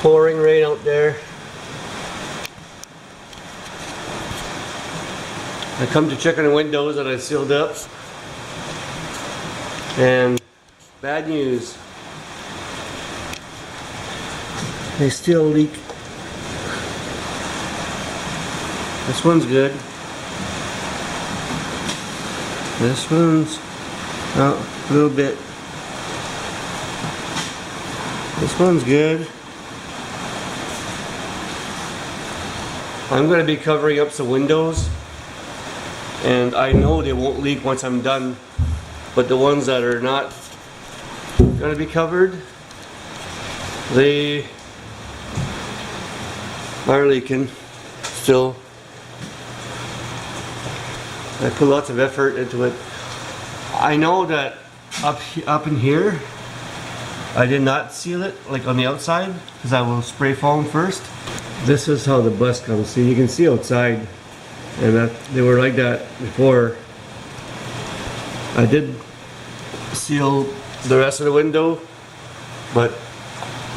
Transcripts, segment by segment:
pouring rain out there. I come to check on the windows that I sealed up. And bad news. They still leak. This one's good. This one's a little bit. This one's good. I'm going to be covering up some windows, and I know they won't leak once I'm done, but the ones that are not going to be covered, they are leaking still. I put lots of effort into it. I know that up in here I did not seal it like on the outside because I will spray foam first. This is how the bus comes. See, you can see outside, and that they were like that before. I did seal the rest of the window, but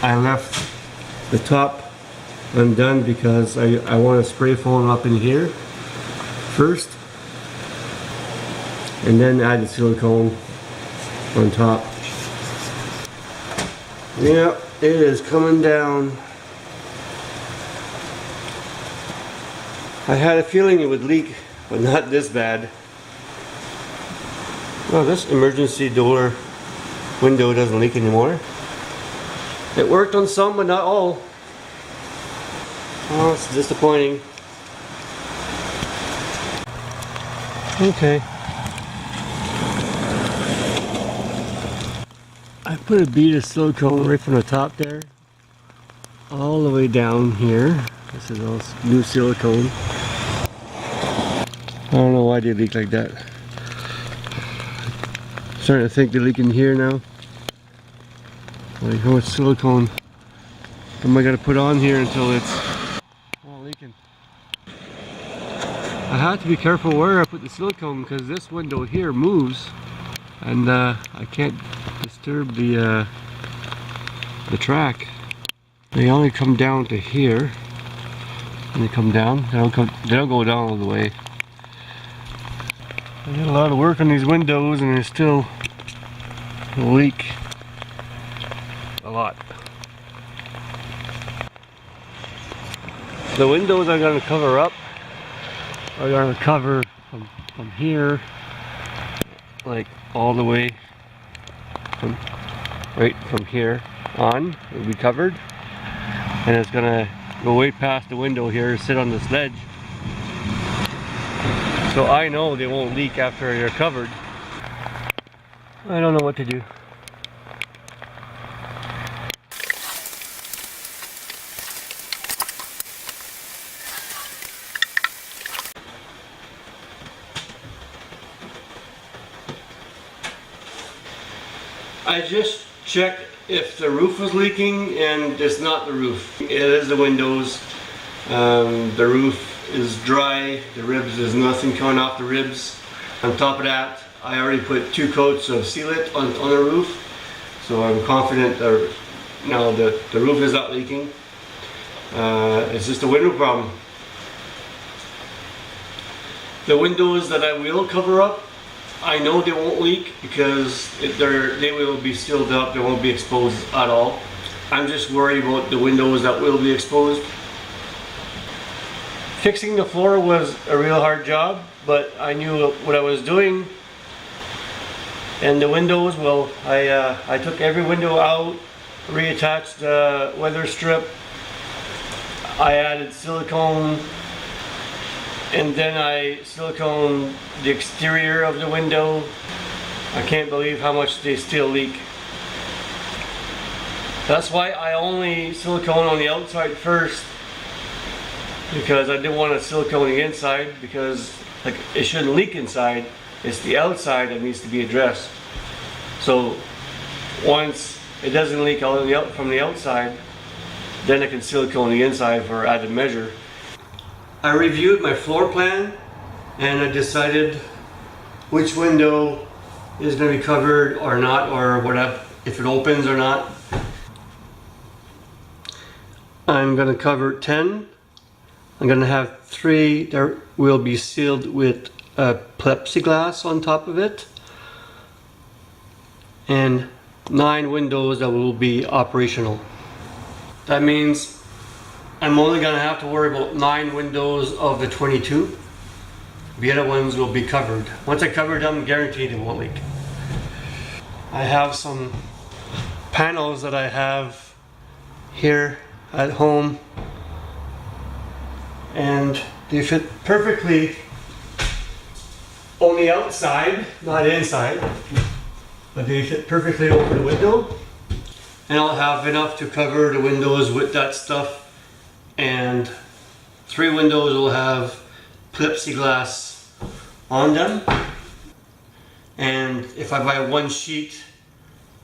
I left the top undone because I want to spray foam up in here first, and then add the silicone on top. Yeah, it is coming down. I had a feeling it would leak, but not this bad. Well, this emergency door window doesn't leak anymore. It worked on some, but not all. Oh, it's disappointing. Okay. I put a bead of silicone right from the top there, all the way down here. This is all new silicone. I don't know why they leak like that. I'm starting to think they leak in here now. Like, how much silicone am I gonna put on here until it's all leaking? I have to be careful where I put the silicone because this window here moves, and I can't disturb the track. They only come down to here, and they come down. They don't go down all the way. I did a lot of work on these windows, and they still leak a lot. The windows I'm going to cover up are going to cover from here, like all the way right from here on. It'll be covered, and it's going to go way past the window here, sit on this ledge. So I know they won't leak after they're covered. I don't know what to do. I just checked if the roof was leaking, and it's not the roof. It is the windows. The roof is dry. The ribs, there's nothing coming off the ribs. On top of that, I already put 2 coats of sealant on the roof, so I'm confident now that the roof is not leaking. It's just a window problem. The windows that I will cover up, I know they won't leak because they will be sealed up. They won't be exposed at all. I'm just worried about the windows that will be exposed. Fixing the floor was a real hard job, but I knew what I was doing. And the windows, well, I took every window out, reattached the weather strip. I added silicone, and then I siliconed the exterior of the window. I can't believe how much they still leak. That's why I only silicone on the outside first, because I didn't want to silicone the inside, because like it shouldn't leak inside. It's the outside that needs to be addressed. So once it doesn't leak from the outside, then I can silicone the inside for added measure. I reviewed my floor plan, and I decided which window is going to be covered or not, or whatever, if it opens or not. I'm going to cover 10. I'm going to have 3 that will be sealed with plexiglass on top of it, and 9 windows that will be operational. That means I'm only going to have to worry about 9 windows of the 22. The other ones will be covered. Once I cover them, guaranteed it won't leak. I have some panels that I have here at home, and they fit perfectly on the outside, not inside, but they fit perfectly over the window, and I'll have enough to cover the windows with that stuff, and 3 windows will have plexiglass on them, and if I buy 1 sheet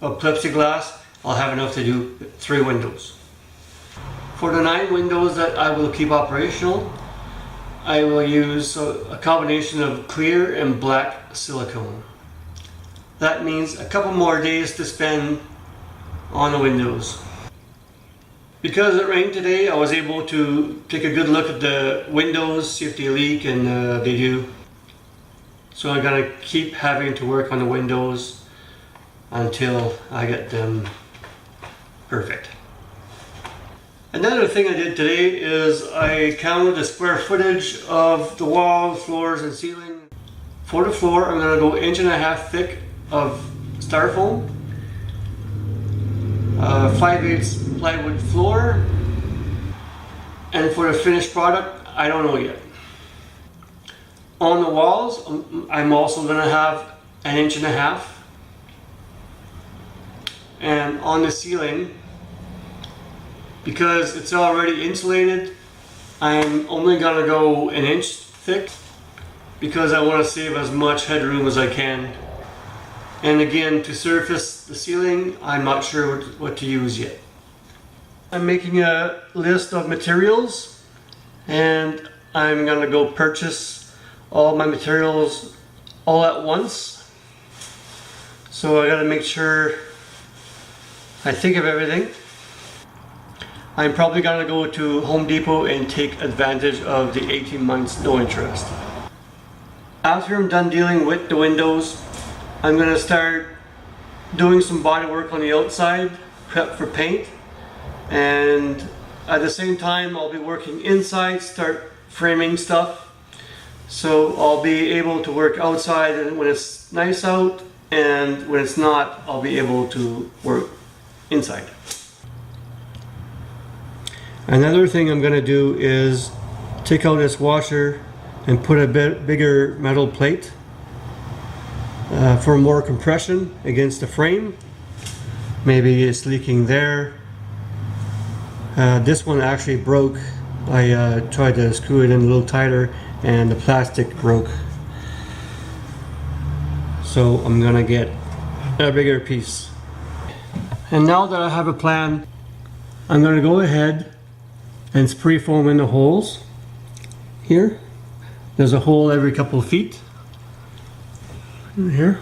of plexiglass, I'll have enough to do 3 windows. For the 9 windows that I will keep operational, I will use a combination of clear and black silicone. That means a couple more days to spend on the windows. Because it rained today, I was able to take a good look at the windows, see if they leak, and they do. So I'm gonna keep having to work on the windows until I get them perfect. Another thing I did today is I counted the square footage of the walls, floors, and ceiling. For the floor, I'm going to go 1.5 inches thick of styrofoam, 5/8 plywood floor, and for the finished product, I don't know yet. On the walls, I'm also going to have 1.5 inches, and on the ceiling, because it's already insulated, I'm only gonna go 1 inch thick because I want to save as much headroom as I can. And again, to surface the ceiling, I'm not sure what to use yet. I'm making a list of materials, and I'm gonna go purchase all my materials all at once. So I gotta make sure I think of everything. I'm probably going to go to Home Depot and take advantage of the 18 months no interest. After I'm done dealing with the windows, I'm going to start doing some body work on the outside, prep for paint, and at the same time I'll be working inside, start framing stuff. So I'll be able to work outside when it's nice out, and when it's not, I'll be able to work inside. Another thing I'm going to do is take out this washer and put a bit bigger metal plate for more compression against the frame. Maybe it's leaking there. This one actually broke. I tried to screw it in a little tighter and the plastic broke. So I'm going to get a bigger piece. And now that I have a plan, I'm going to go ahead and spray foam in the holes here. There's a hole every couple of feet in here,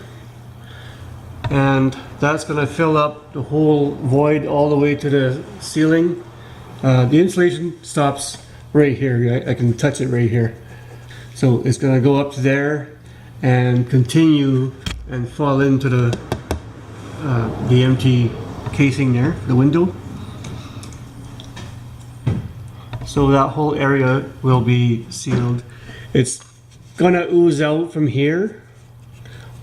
and that's going to fill up the whole void all the way to the ceiling. The insulation stops right here. I can touch it right here, so it's going to go up to there and continue and fall into the empty casing there, the window. So that whole area will be sealed. It's gonna ooze out from here.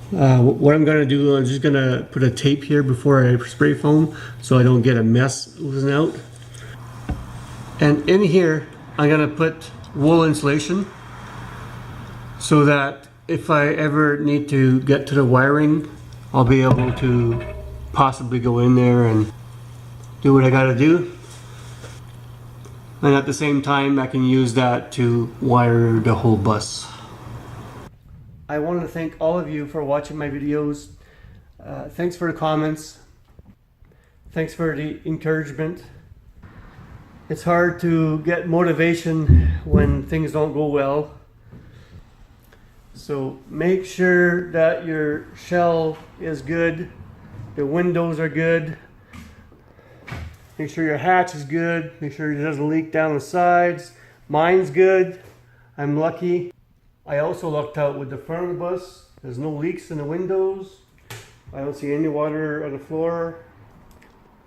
What I'm gonna do, I'm just gonna put a tape here before I spray foam so I don't get a mess oozing out. And in here, I'm gonna put wool insulation so that if I ever need to get to the wiring, I'll be able to possibly go in there and do what I gotta do. And at the same time, I can use that to wire the whole bus. I want to thank all of you for watching my videos. Thanks for the comments. Thanks for the encouragement. It's hard to get motivation when things don't go well. So make sure that your shell is good, the windows are good, Make sure your hatch is good. Make sure it doesn't leak down the sides. Mine's good. I'm lucky. I also lucked out with the front of the bus. There's no leaks in the windows. I don't see any water on the floor.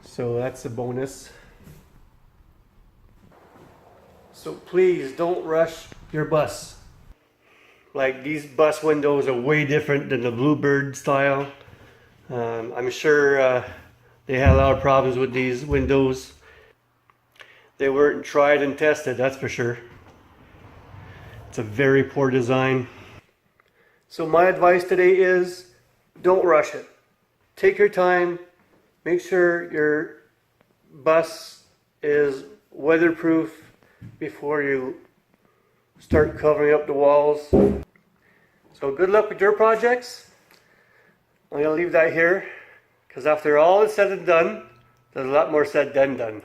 So that's a bonus. So please don't rush your bus. Like, these bus windows are way different than the Bluebird style. I'm sure they had a lot of problems with these windows. They weren't tried and tested, that's for sure. It's a very poor design. So my advice today is, don't rush it. Take your time. Make sure your bus is weatherproof before you start covering up the walls. So good luck with your projects. I'm going to leave that here, because after all is said and done, there's a lot more said than done.